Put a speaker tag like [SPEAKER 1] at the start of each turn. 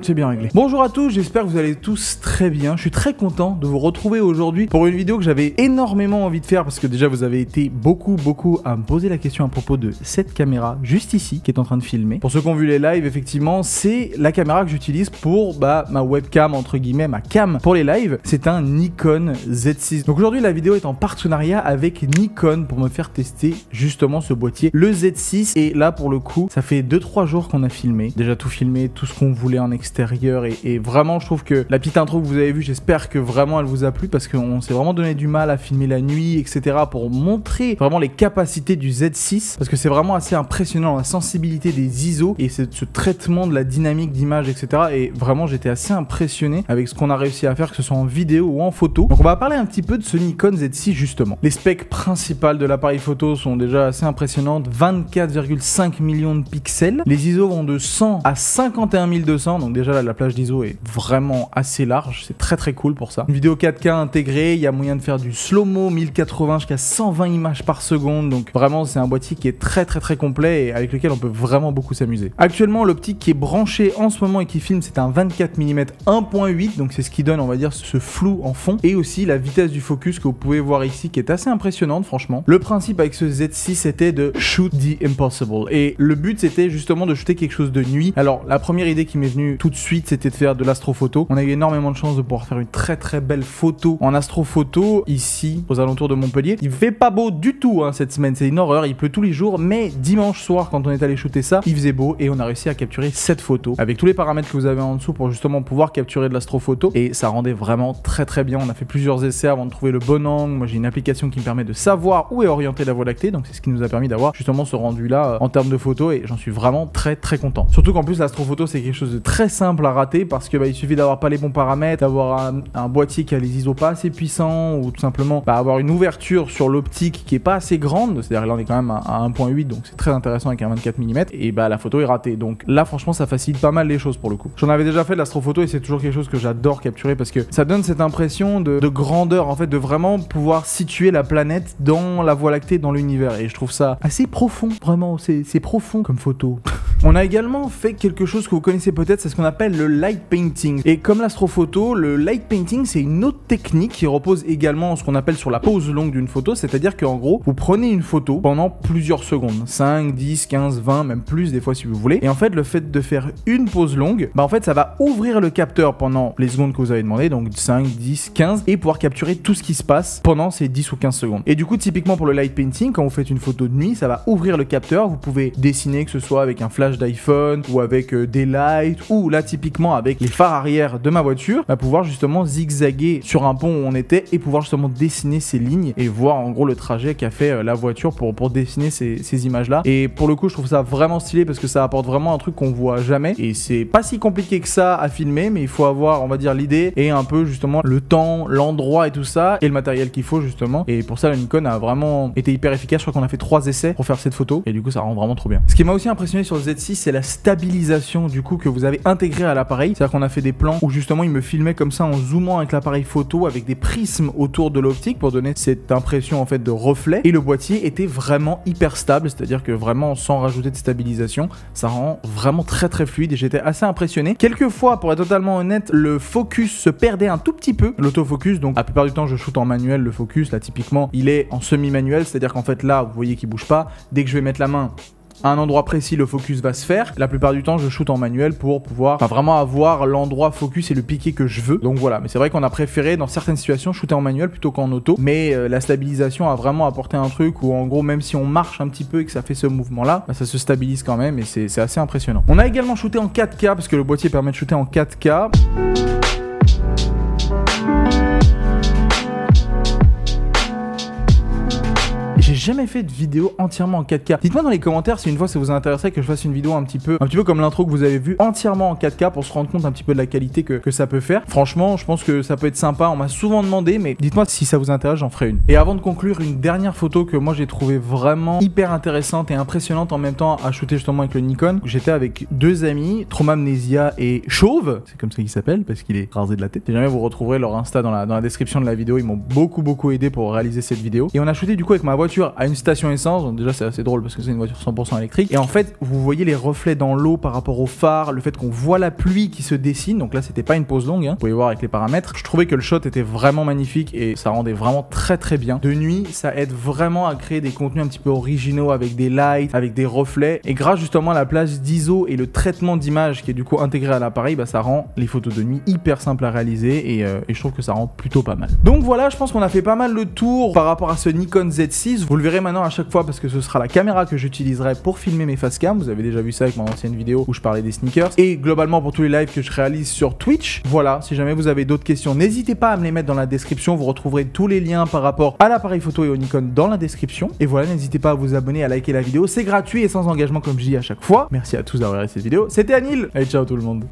[SPEAKER 1] c'est bien réglé. Bonjour à tous, j'espère que vous allez tous très bien. Je suis très content de vous retrouver aujourd'hui pour une vidéo que j'avais énormément envie de faire parce que déjà vous avez été beaucoup à me poser la question à propos de cette caméra juste ici qui est en train de filmer. Pour ceux qui ont vu les lives, effectivement, c'est la caméra que j'utilise pour ma webcam entre guillemets, ma cam pour les lives. C'est un Nikon Z6. Donc aujourd'hui la vidéo est en partenariat avec Nikon pour me faire tester justement ce boîtier, le Z6. Et là pour le coup, ça fait 2-3 jours qu'on a filmé. Déjà tout filmé, tout ce qu'on voulait en extérieur et vraiment je trouve que la petite intro que vous avez vue, j'espère que vraiment elle vous a plu parce qu'on s'est vraiment donné du mal à filmer la nuit, etc. pour montrer vraiment les capacités du Z6 parce que c'est vraiment assez impressionnant la sensibilité des ISO et ce traitement de la dynamique d'image, etc. Et vraiment j'étais assez impressionné avec ce qu'on a réussi à faire, que ce soit en vidéo ou en photo. Donc on va parler un petit peu de ce Nikon Z6 justement. Les specs principales de l'appareil photo sont déjà assez impressionnantes, 24,5 millions de pixels. Les ISO vont de 100 à 51 200, donc déjà là, la plage d'ISO est vraiment assez large, c'est très cool pour ça. Une vidéo 4K intégrée, il y a moyen de faire du slow-mo 1080 jusqu'à 120 images par seconde, donc vraiment c'est un boîtier qui est très complet et avec lequel on peut vraiment beaucoup s'amuser. Actuellement l'optique qui est branchée en ce moment et qui filme, c'est un 24 mm 1.8, donc c'est ce qui donne on va dire ce flou en fond, et aussi la vitesse du focus que vous pouvez voir ici qui est assez impressionnante franchement. Le principe avec ce Z6 c'était de shoot the impossible et le but c'était justement de shooter quelque chose de nuit. Alors la première idée qui m'est venue tout de suite c'était de faire de l'astrophoto. On a eu énormément de chance de pouvoir faire une très belle photo en astrophoto ici aux alentours de Montpellier. Il fait pas beau du tout hein, cette semaine, c'est une horreur, il pleut tous les jours, mais dimanche soir quand on est allé shooter ça, il faisait beau et on a réussi à capturer cette photo avec tous les paramètres que vous avez en dessous pour justement pouvoir capturer de l'astrophoto et ça rendait vraiment très bien. On a fait plusieurs essais avant de trouver le bon angle. Moi j'ai une application qui me permet de savoir où est orientée la Voie lactée, donc c'est ce qui nous a permis d'avoir justement ce rendu là en termes de photos et j'en suis vraiment très content. Surtout qu'en plus l'astrophoto c'est quelque chose de très simple à rater parce que il suffit d'avoir pas les bons paramètres, d'avoir un boîtier qui a les ISO pas assez puissants ou tout simplement avoir une ouverture sur l'optique qui est pas assez grande, c'est-à-dire là on est quand même à 1.8 donc c'est très intéressant avec un 24 mm et la photo est ratée. Donc là franchement ça facilite pas mal les choses pour le coup. J'en avais déjà fait de l'astrophoto et c'est toujours quelque chose que j'adore capturer parce que ça donne cette impression de grandeur en fait, de vraiment pouvoir situer la planète dans la Voie lactée, dans l'univers, et je trouve ça assez profond, vraiment c'est profond comme photo. On a également fait quelque chose que vous connaissez peut-être, c'est ce qu'on appelle le light painting. Et comme l'astrophoto, le light painting c'est une autre technique qui repose également ce qu'on appelle sur la pause longue d'une photo, c'est-à-dire qu'en gros vous prenez une photo pendant plusieurs secondes, 5, 10, 15, 20, même plus des fois si vous voulez, et en fait le fait de faire une pause longue, en fait ça va ouvrir le capteur pendant les secondes que vous avez demandé, donc 5, 10, 15, et pouvoir capturer tout ce qui se passe pendant ces 10 ou 15 secondes. Et du coup typiquement pour le light painting, quand vous faites une photo de nuit, ça va ouvrir le capteur, vous pouvez dessiner que ce soit avec un flash d'iPhone ou avec des lights, ou là typiquement avec les phares arrière de ma voiture, pouvoir justement zigzaguer sur un pont où on était et pouvoir justement dessiner ces lignes et voir en gros le trajet qu'a fait la voiture pour dessiner ces images là. Et pour le coup je trouve ça vraiment stylé parce que ça apporte vraiment un truc qu'on voit jamais et c'est pas si compliqué que ça à filmer, mais il faut avoir on va dire l'idée et un peu justement le temps, l'endroit et tout ça et le matériel qu'il faut justement, et pour ça la Nikon a vraiment été hyper efficace. Je crois qu'on a fait 3 essais pour faire cette photo et du coup ça rend vraiment trop bien. Ce qui m'a aussi impressionné sur le Z6 c'est la stabilisation du coup que vous avez intégré à l'appareil, c'est-à-dire qu'on a fait des plans où justement il me filmait comme ça en zoomant avec l'appareil photo avec des prismes autour de l'optique pour donner cette impression en fait de reflet, et le boîtier était vraiment hyper stable, c'est-à-dire que vraiment sans rajouter de stabilisation ça rend vraiment très fluide et j'étais assez impressionné. Quelquefois pour être totalement honnête le focus se perdait un tout petit peu, l'autofocus, donc la plupart du temps je shoot en manuel le focus, là typiquement il est en semi-manuel, c'est-à-dire qu'en fait là vous voyez qu'il bouge pas, dès que je vais mettre la main à un endroit précis le focus va se faire. La plupart du temps je shoot en manuel pour pouvoir vraiment avoir l'endroit focus et le piqué que je veux, donc voilà. Mais c'est vrai qu'on a préféré dans certaines situations shooter en manuel plutôt qu'en auto, mais la stabilisation a vraiment apporté un truc où en gros même si on marche un petit peu et que ça fait ce mouvement là, ça se stabilise quand même et c'est assez impressionnant. On a également shooté en 4K parce que le boîtier permet de shooter en 4K. J'ai jamais fait de vidéo entièrement en 4K. Dites-moi dans les commentaires si une fois ça vous intéresserait que je fasse une vidéo un petit peu comme l'intro que vous avez vu, entièrement en 4K pour se rendre compte un petit peu de la qualité que ça peut faire. Franchement, je pense que ça peut être sympa. On m'a souvent demandé, mais dites-moi si ça vous intéresse, j'en ferai une. Et avant de conclure, une dernière photo que moi j'ai trouvé vraiment hyper intéressante et impressionnante en même temps à shooter justement avec le Nikon. J'étais avec 2 amis, Tromamnesia et Chauve, c'est comme ça qu'il s'appelle parce qu'il est rasé de la tête. Si jamais vous retrouverez leur Insta dans la description de la vidéo, ils m'ont beaucoup aidé pour réaliser cette vidéo. Et on a shooté du coup avec ma voiture à une station essence. Donc déjà c'est assez drôle parce que c'est une voiture 100% électrique. Et en fait vous voyez les reflets dans l'eau par rapport au phare, le fait qu'on voit la pluie qui se dessine. Donc là c'était pas une pause longue, hein. Vous pouvez voir avec les paramètres. Je trouvais que le shot était vraiment magnifique et ça rendait vraiment très très bien. De nuit ça aide vraiment à créer des contenus un petit peu originaux avec des lights, avec des reflets. Et grâce justement à la place d'ISO et le traitement d'image qui est du coup intégré à l'appareil, bah ça rend les photos de nuit hyper simples à réaliser et je trouve que ça rend plutôt pas mal. Donc voilà, je pense qu'on a fait pas mal le tour par rapport à ce Nikon Z6. Vous le verrez maintenant à chaque fois parce que ce sera la caméra que j'utiliserai pour filmer mes facecam. Vous avez déjà vu ça avec mon ancienne vidéo où je parlais des sneakers et globalement pour tous les lives que je réalise sur Twitch. Voilà, si jamais vous avez d'autres questions, n'hésitez pas à me les mettre dans la description. Vous retrouverez tous les liens par rapport à l'appareil photo et au Nikon dans la description. Et voilà, n'hésitez pas à vous abonner, à liker la vidéo. C'est gratuit et sans engagement comme je dis à chaque fois. Merci à tous d'avoir regardé cette vidéo. C'était Anil. Allez, ciao tout le monde.